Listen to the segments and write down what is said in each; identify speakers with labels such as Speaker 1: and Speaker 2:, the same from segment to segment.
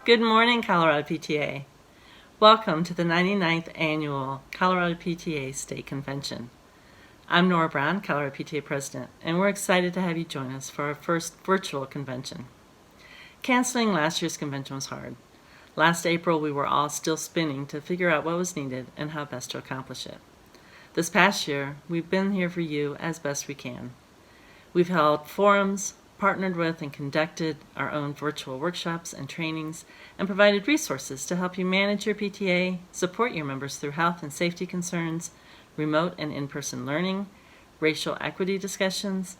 Speaker 1: Good morning, Colorado PTA. Welcome to the 99th Annual Colorado PTA State Convention. I'm Nora Brown, Colorado PTA President, and we're excited to have you join us for our first virtual convention. Canceling last year's convention was hard. Last April, we were all still spinning to figure out what was needed and how best to accomplish it. This past year, we've been here for you as best we can. We've held forums, partnered with and conducted our own virtual workshops and trainings, and provided resources to help you manage your PTA, support your members through health and safety concerns, remote and in-person learning, racial equity discussions,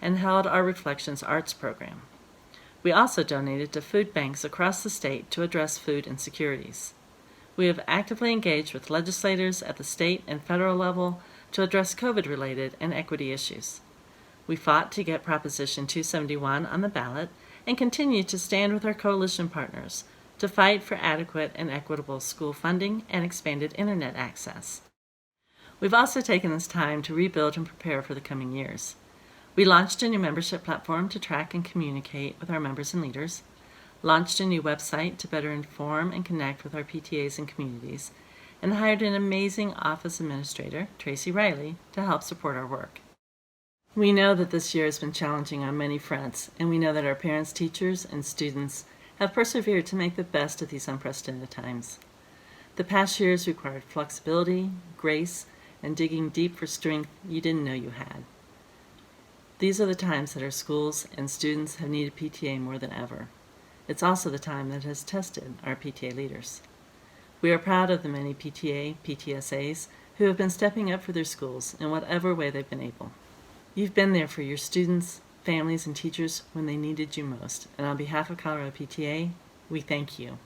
Speaker 1: and held our Reflections Arts program. We also donated to food banks across the state to address food insecurities. We have actively engaged with legislators at the state and federal level to address COVID-related and equity issues. We fought to get Proposition 271 on the ballot and continue to stand with our coalition partners to fight for adequate and equitable school funding and expanded internet access. We've also taken this time to rebuild and prepare for the coming years. We launched a new membership platform to track and communicate with our members and leaders, launched a new website to better inform and connect with our PTAs and communities, and hired an amazing office administrator, Tracy Riley, to help support our work. We know that this year has been challenging on many fronts, and we know that our parents, teachers, and students have persevered to make the best of these unprecedented times. The past years required flexibility, grace, and digging deep for strength you didn't know you had. These are the times that our schools and students have needed PTA more than ever. It's also the time that has tested our PTA leaders. We are proud of the many PTA, PTSAs who have been stepping up for their schools in whatever way they've been able. You've been there for your students, families, and teachers when they needed you most, and on behalf of Colorado PTA, we thank you.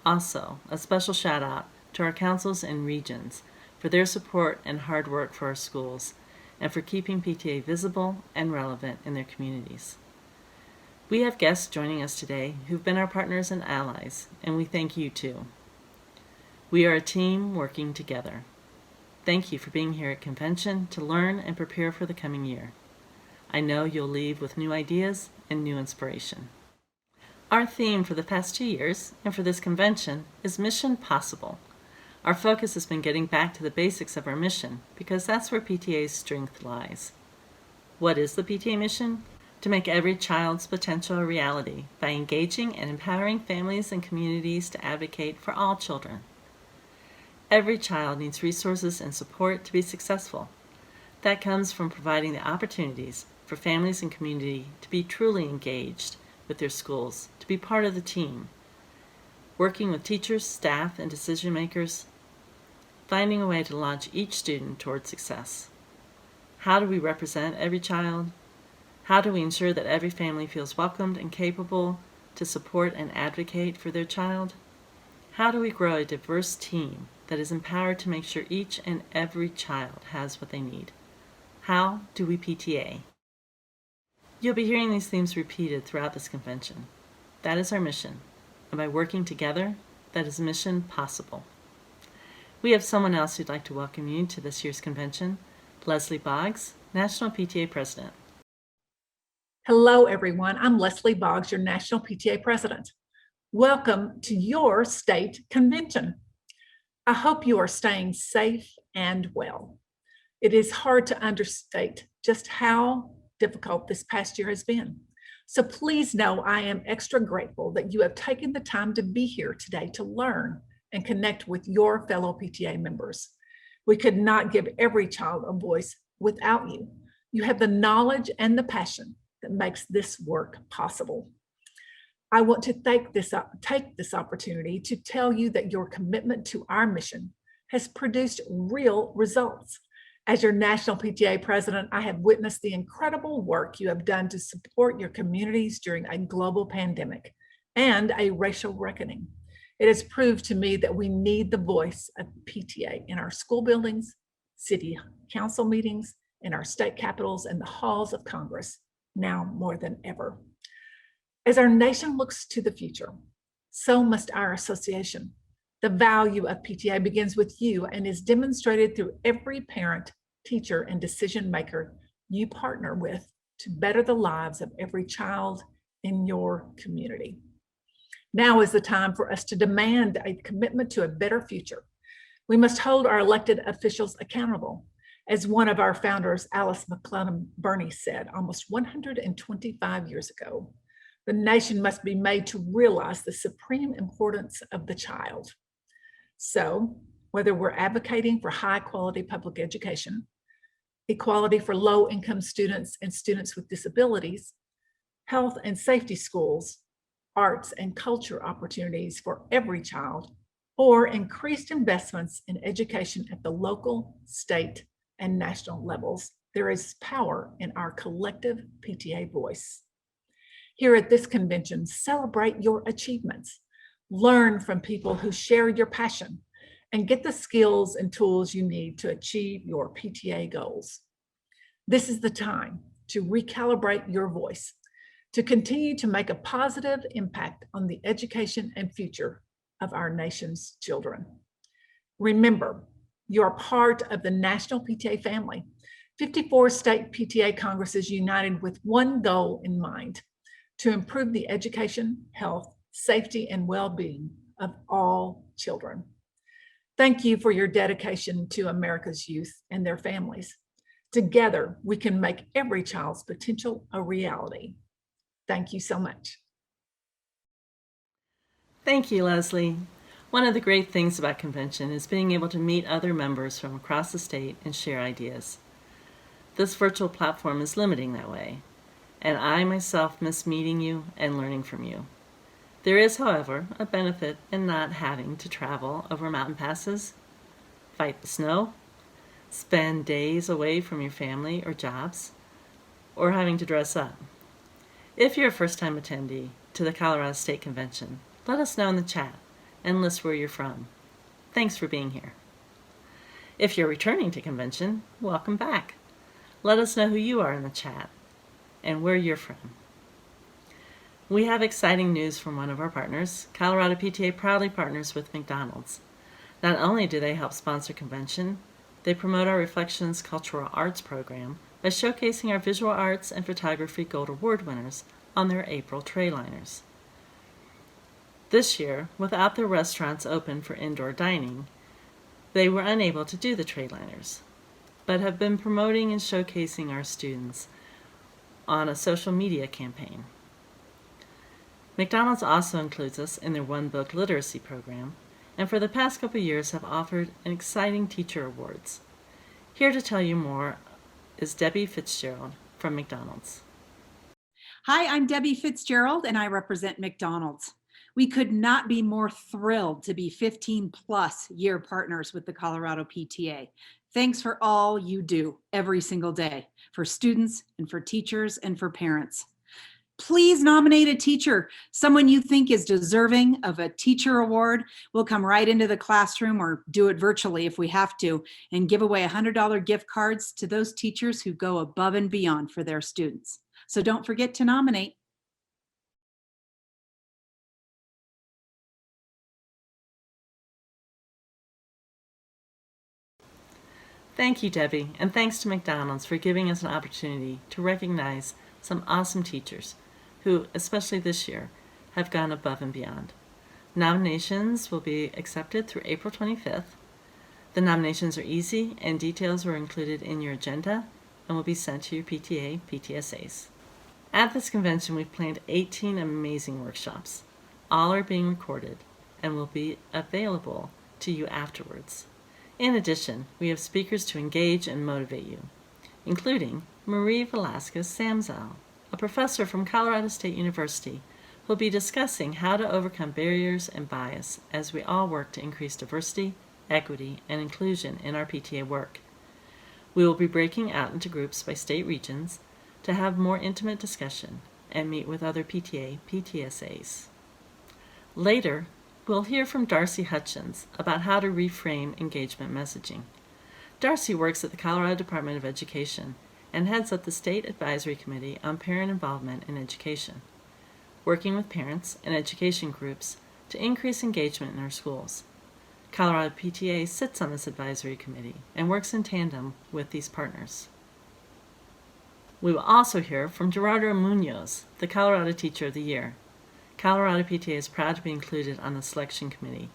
Speaker 1: Also, a special shout out to our councils and regions for their support and hard work for our schools and for keeping PTA visible and relevant in their communities. We have guests joining us today who've been our partners and allies, and we thank you too. We are a team working together. Thank you for being here at convention to learn and prepare for the coming year. I know you'll leave with new ideas and new inspiration. Our theme for the past 2 years and for this convention is Mission Possible. Our focus has been getting back to the basics of our mission because that's where PTA's strength lies. What is the PTA mission? To make every child's potential a reality by engaging and empowering families and communities to advocate for all children. Every child needs resources and support to be successful. That comes from providing the opportunities for families and community to be truly engaged with their schools, to be part of the team, working with teachers, staff, and decision makers, finding a way to launch each student toward success. How do we represent every child? How do we ensure that every family feels welcomed and capable to support and advocate for their child? How do we grow a diverse team that is empowered to make sure each and every child has what they need? How do we PTA? You'll be hearing these themes repeated throughout this convention. That is our mission, and by working together, that is Mission Possible. We have someone else who'd like to welcome you to this year's convention, Leslie Boggs, National PTA President.
Speaker 2: Hello, everyone. I'm Leslie Boggs, your National PTA President. Welcome to your state convention. I hope you are staying safe and well. It is hard to understate just how difficult this past year has been. So please know I am extra grateful that you have taken the time to be here today to learn and connect with your fellow PTA members. We could not give every child a voice without you. You have the knowledge and the passion that makes this work possible. I want to take this opportunity to tell you that your commitment to our mission has produced real results. As your National PTA President, I have witnessed the incredible work you have done to support your communities during a global pandemic and a racial reckoning. It has proved to me that we need the voice of PTA in our school buildings, city council meetings, in our state capitals, and the halls of Congress, now more than ever. As our nation looks to the future, so must our association. The value of PTA begins with you and is demonstrated through every parent, teacher, and decision maker you partner with to better the lives of every child in your community. Now is the time for us to demand a commitment to a better future. We must hold our elected officials accountable. As one of our founders, Alice McClellan Burney, said almost 125 years ago, the nation must be made to realize the supreme importance of the child. So, whether we're advocating for high quality public education, equality for low income students and students with disabilities, health and safety schools, arts and culture opportunities for every child, or increased investments in education at the local, state, and national levels, there is power in our collective PTA voice. Here at this convention, celebrate your achievements, learn from people who share your passion, and get the skills and tools you need to achieve your PTA goals. This is the time to recalibrate your voice, to continue to make a positive impact on the education and future of our nation's children. Remember, you're part of the National PTA family. 54 state PTA Congresses united with one goal in mind: to improve the education, health, safety, and well-being of all children. Thank you for your dedication to America's youth and their families. Together, we can make every child's potential a reality. Thank you so much.
Speaker 1: Thank you, Leslie. One of the great things about convention is being able to meet other members from across the state and share ideas. This virtual platform is limiting that way, and I myself miss meeting you and learning from you. There is, however, a benefit in not having to travel over mountain passes, fight the snow, spend days away from your family or jobs, or having to dress up. If you're a first-time attendee to the Colorado State Convention, let us know in the chat and list where you're from. Thanks for being here. If you're returning to convention, welcome back. Let us know who you are in the chat and where you're from. We have exciting news from one of our partners. Colorado PTA proudly partners with McDonald's. Not only do they help sponsor convention, they promote our Reflections Cultural Arts program by showcasing our visual arts and photography gold award winners on their April Trayliners. This year, without their restaurants open for indoor dining, they were unable to do the Trayliners, but have been promoting and showcasing our students on a social media campaign. McDonald's also includes us in their One Book Literacy program, and for the past couple years have offered an exciting teacher awards. Here to tell you more is Debbie Fitzgerald from McDonald's.
Speaker 3: Hi, I'm Debbie Fitzgerald, and I represent McDonald's. We could not be more thrilled to be 15+ year partners with the Colorado PTA. Thanks for all you do every single day for students and for teachers and for parents. Please nominate a teacher, someone you think is deserving of a teacher award. We'll come right into the classroom or do it virtually if we have to and give away $100 gift cards to those teachers who go above and beyond for their students. So don't forget to nominate.
Speaker 1: Thank you, Debbie, and thanks to McDonald's for giving us an opportunity to recognize some awesome teachers who, especially this year, have gone above and beyond. Nominations will be accepted through April 25th. The nominations are easy and details were included in your agenda and will be sent to your PTA PTSAs. At this convention, we've planned 18 amazing workshops. All are being recorded and will be available to you afterwards. In addition, we have speakers to engage and motivate you, including Marie Velasquez Samzel, a professor from Colorado State University, who will be discussing how to overcome barriers and bias as we all work to increase diversity, equity, and inclusion in our PTA work. We will be breaking out into groups by state regions to have more intimate discussion and meet with other PTA PTSAs. Later, we'll hear from Darcy Hutchins about how to reframe engagement messaging. Darcy works at the Colorado Department of Education and heads up the State Advisory Committee on Parent Involvement in Education, working with parents and education groups to increase engagement in our schools. Colorado PTA sits on this advisory committee and works in tandem with these partners. We will also hear from Gerardo Munoz, the Colorado Teacher of the Year. Colorado PTA is proud to be included on the selection committee.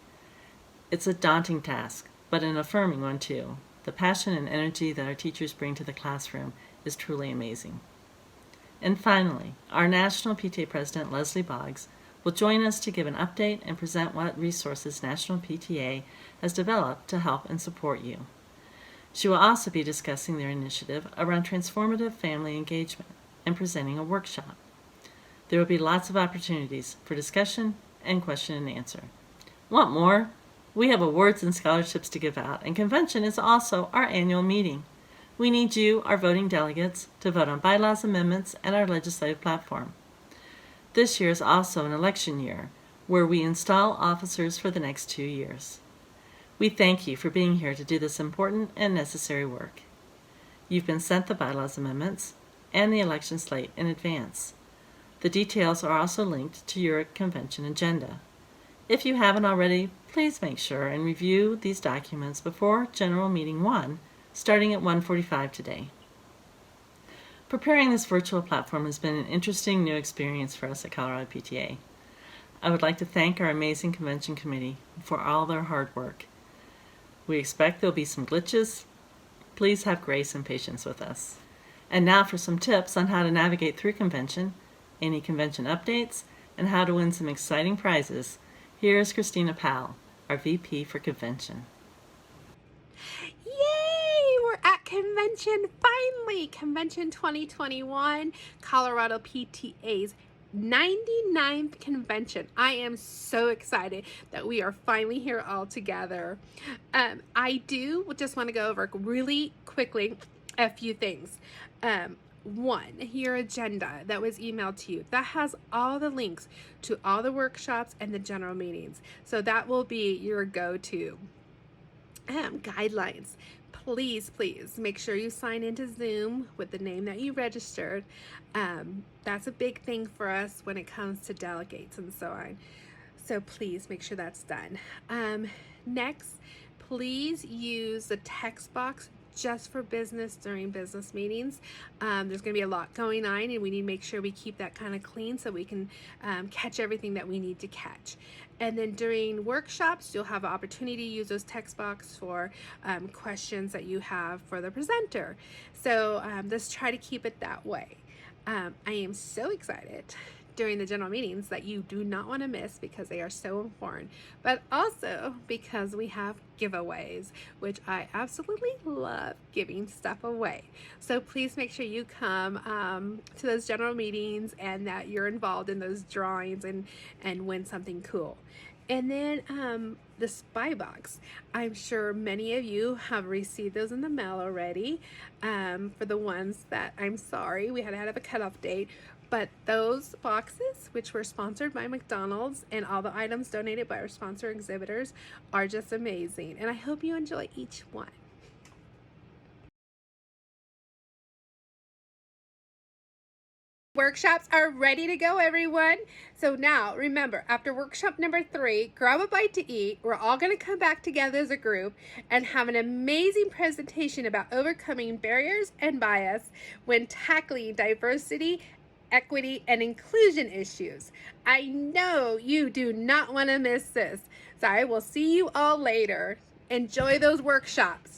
Speaker 1: It's a daunting task, but an affirming one too. The passion and energy that our teachers bring to the classroom is truly amazing. And finally, our National PTA President, Leslie Boggs, will join us to give an update and present what resources National PTA has developed to help and support you. She will also be discussing their initiative around transformative family engagement and presenting a workshop. There will be lots of opportunities for discussion and question and answer. Want more? We have awards and scholarships to give out, and convention is also our annual meeting. We need you, our voting delegates, to vote on bylaws amendments and our legislative platform. This year is also an election year, where we install officers for the next 2 years. We thank you for being here to do this important and necessary work. You've been sent the bylaws amendments and the election slate in advance. The details are also linked to your convention agenda. If you haven't already, please make sure and review these documents before General Meeting 1, starting at 1:45 today. Preparing this virtual platform has been an interesting new experience for us at Colorado PTA. I would like to thank our amazing convention committee for all their hard work. We expect there'll be some glitches. Please have grace and patience with us. And now for some tips on how to navigate through convention, any convention updates, and how to win some exciting prizes. Here's Christina Powell, our VP for Convention.
Speaker 4: Yay! We're at convention, finally! Convention 2021, Colorado PTA's 99th convention. I am so excited that we are finally here all together. I do just want to go over really quickly a few things. One, your agenda that was emailed to you, that has all the links to all the workshops and the general meetings. So that will be your go-to. Guidelines. Please make sure you sign into Zoom with the name that you registered. That's a big thing for us when it comes to delegates and so on. So please make sure that's done. Next, please use the text box just for business during business meetings. There's going to be a lot going on, and we need to make sure we keep that kind of clean so we can catch everything that we need to catch. And then during workshops, you'll have an opportunity to use those text box for questions that you have for the presenter. So let's try to keep it that way. I am so excited during the general meetings that you do not want to miss because they are so important, but also because we have giveaways, which I absolutely love giving stuff away. So please make sure you come to those general meetings and that you're involved in those drawings and win something cool. And then the spy box. I'm sure many of you have received those in the mail already. For the ones that, I'm sorry, we had to have a cutoff date. But those boxes, which were sponsored by McDonald's, and all the items donated by our sponsor exhibitors, are just amazing. And I hope you enjoy each one. Workshops are ready to go, everyone. So now remember, after workshop number 3, grab a bite to eat. We're all going to come back together as a group and have an amazing presentation about overcoming barriers and bias when tackling diversity, equity, and inclusion issues. I know you do not want to miss this. So I will see you all later. Enjoy those workshops.